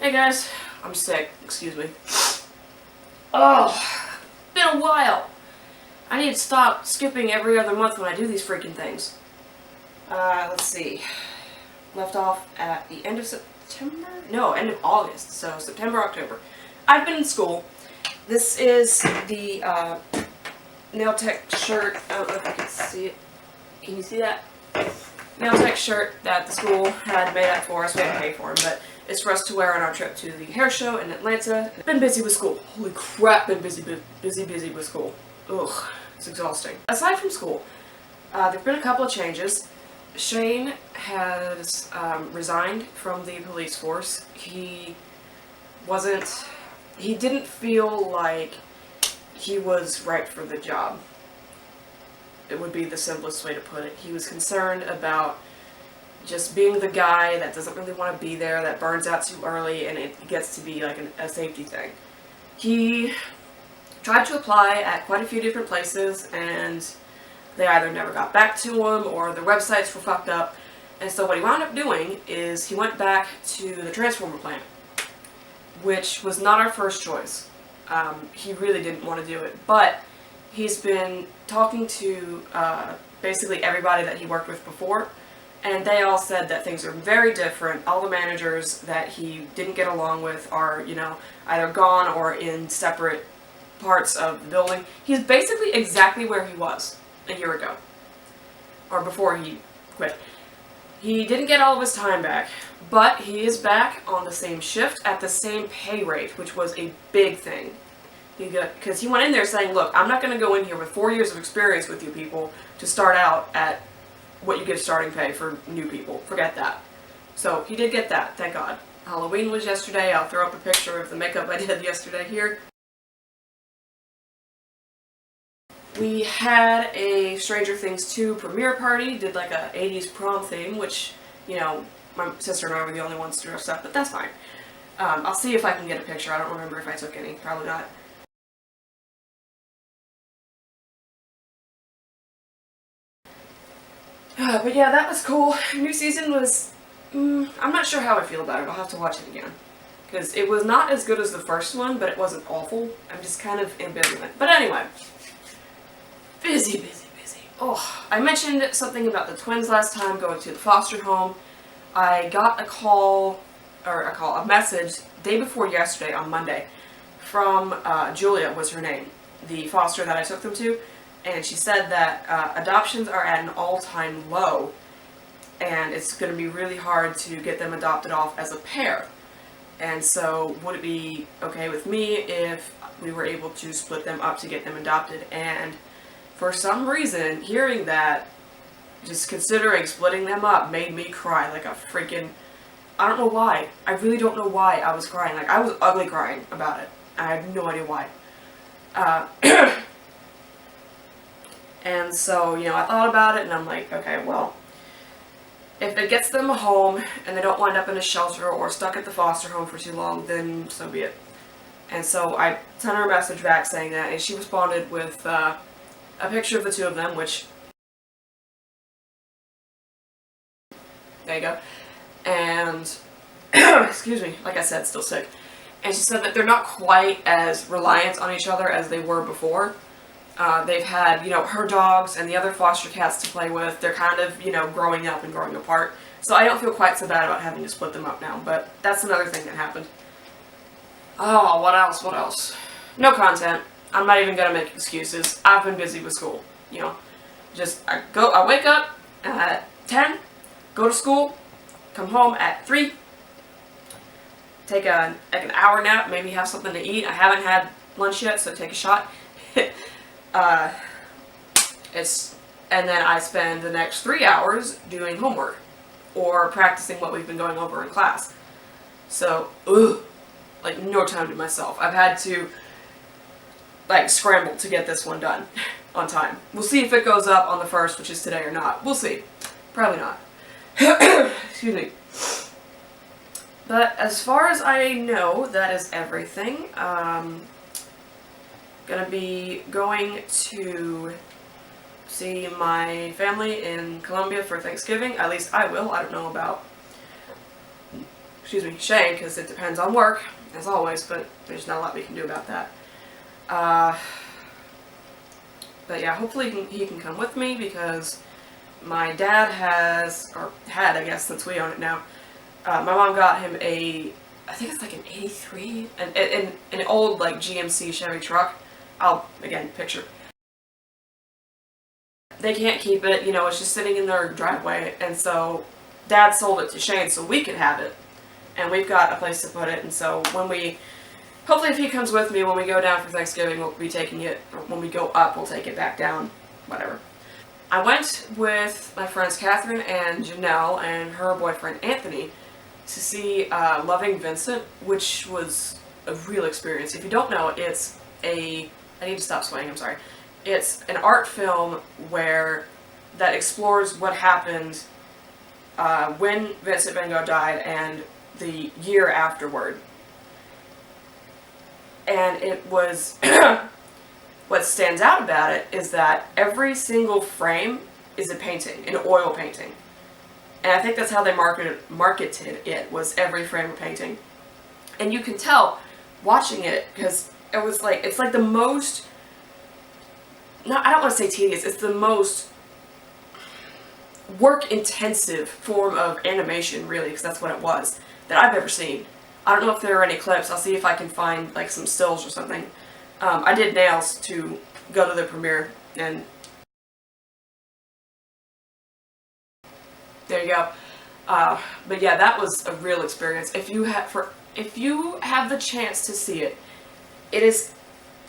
Hey guys, I'm sick, excuse me. Oh, been a while. I need to stop skipping every other month when I do these freaking things. Let's see. Left off at the end of September? No, end of August, so September, October. I've been in school. This is the nail tech shirt. I don't know if you can see it. Can you see that? Nail tech shirt that the school had made up for us. We had to pay for them, but it's for us to wear on our trip to the hair show in Atlanta. Been busy with school. Holy crap, been busy with school. Ugh, it's exhausting. Aside from school, there've been a couple of changes. Shane has resigned from the police force. He didn't feel like he was right for the job. It would be the simplest way to put it. He was concerned about just being the guy that doesn't really want to be there, that burns out too early, and it gets to be like a safety thing. He tried to apply at quite a few different places, and they either never got back to him or their websites were fucked up. And so what he wound up doing is he went back to the transformer plant, which was not our first choice. He really didn't want to do it, but he's been talking to basically everybody that he worked with before, and they all said that things are very different. All the managers that he didn't get along with are, either gone or in separate parts of the building. He's basically exactly where he was a year ago, or before he quit. He didn't get all of his time back, but he is back on the same shift at the same pay rate, which was a big thing. Because he went in there saying, look, I'm not going to go in here with 4 years of experience with you people to start out at what you get starting pay for new people. Forget that. So he did get that, thank God. Halloween was yesterday. I'll throw up a picture of the makeup I did yesterday here. We had a Stranger Things 2 premiere party, did like a 80s prom theme, which, my sister and I were the only ones to dress up, but that's fine. I'll see if I can get a picture. I don't remember if I took any. Probably not. But yeah, that was cool. New season was... I'm not sure how I feel about it. I'll have to watch it again. Because it was not as good as the first one, but it wasn't awful. I'm just kind of ambivalent. But anyway. Busy. Oh, I mentioned something about the twins last time, going to the foster home. I got a message day before yesterday on Monday from Julia was her name, the foster that I took them to. And she said that adoptions are at an all-time low, and it's going to be really hard to get them adopted off as a pair. And so, would it be okay with me if we were able to split them up to get them adopted? And for some reason, hearing that, just considering splitting them up, made me cry like a freaking... I don't know why. I really don't know why I was crying. Like, I was ugly crying about it. I have no idea why. And so, I thought about it, and I'm like, okay, well, if it gets them a home, and they don't wind up in a shelter or stuck at the foster home for too long, then so be it. And so I sent her a message back saying that, and she responded with a picture of the two of them, which... There you go. And, excuse me, like I said, still sick. And she said that they're not quite as reliant on each other as they were before. They've had, her dogs and the other foster cats to play with. They're kind of, growing up and growing apart. So I don't feel quite so bad about having to split them up now, but that's another thing that happened. Oh, what else? No content. I'm not even gonna make excuses. I've been busy with school, I wake up at 10, go to school, come home at 3, take an hour nap, maybe have something to eat. I haven't had lunch yet, so take a shot. And then I spend the next 3 hours doing homework or practicing what we've been going over in class. So, no time to myself. I've had to scramble to get this one done on time. We'll see if it goes up on the 1st, which is today, or not. We'll see. Probably not. Excuse me. But as far as I know, that is everything. Gonna be going to see my family in Colombia for Thanksgiving. At least I will. I don't know about Shane, because it depends on work, as always, but there's not a lot we can do about that. But yeah, hopefully he can come with me, because my dad has, or had, I guess, since we own it now, my mom got him I think it's like an 83, an old like GMC Chevy truck. Again, picture. They can't keep it, you know, it's just sitting in their driveway, and so Dad sold it to Shane so we could have it, and we've got a place to put it, and so hopefully if he comes with me when we go down for Thanksgiving, we'll be taking it, or when we go up, we'll take it back down, whatever. I went with my friends Catherine and Janelle and her boyfriend Anthony to see Loving Vincent, which was a real experience. If you don't know, I need to stop swaying, I'm sorry. It's an art film that explores what happened when Vincent Van Gogh died and the year afterward. And it was, what stands out about it is that every single frame is a painting, an oil painting. And I think that's how they marketed it, was every frame a painting. And you can tell watching it, because it's like the most, I don't want to say tedious, it's the most work-intensive form of animation, really, because that's what it was, that I've ever seen. I don't know if there are any clips. I'll see if I can find like some stills or something. I did nails to go to the premiere, and there you go. But yeah, that was a real experience. If you have the chance to see it, it is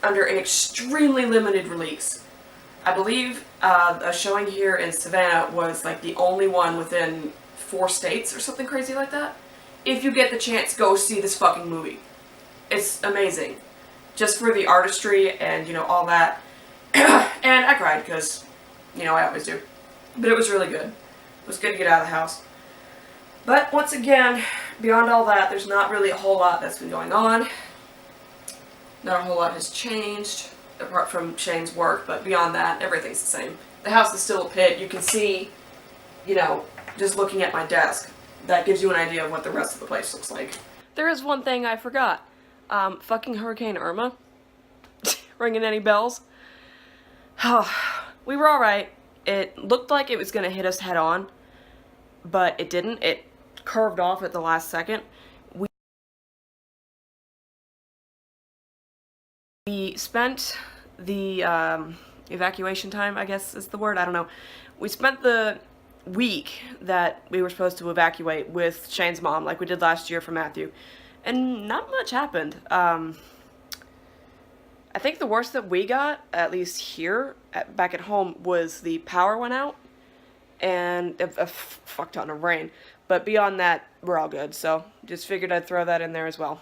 under an extremely limited release. I believe a showing here in Savannah was like the only one within 4 states or something crazy like that. If you get the chance, go see this fucking movie. It's amazing. Just for the artistry and, you know, all that. And I cried, because, you know, I always do. But it was really good. It was good to get out of the house. But once again, beyond all that, there's not really a whole lot that's been going on. Not a whole lot has changed, apart from Shane's work, but beyond that, everything's the same. The house is still a pit. You can see, you know, just looking at my desk, that gives you an idea of what the rest of the place looks like. There is one thing I forgot. Fucking Hurricane Irma. Ringing any bells? We were alright. It looked like it was gonna hit us head on, but it didn't. It curved off at the last second. We spent the evacuation time, I guess is the word, I don't know. We spent the week that we were supposed to evacuate with Shane's mom, like we did last year for Matthew, and not much happened. I think the worst that we got, at least here, back at home, was the power went out, and a fuck ton of rain. But beyond that, we're all good, so just figured I'd throw that in there as well.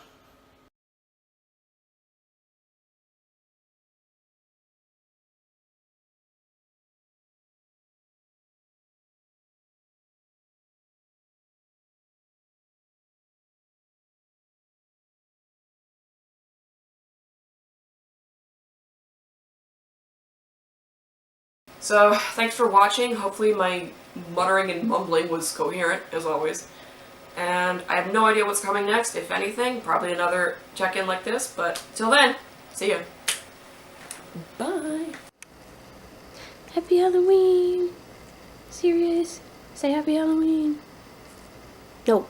So, thanks for watching. Hopefully my muttering and mumbling was coherent, as always. And I have no idea what's coming next, if anything. Probably another check-in like this, but till then, see ya. Bye. Happy Halloween. Serious. Say happy Halloween. No.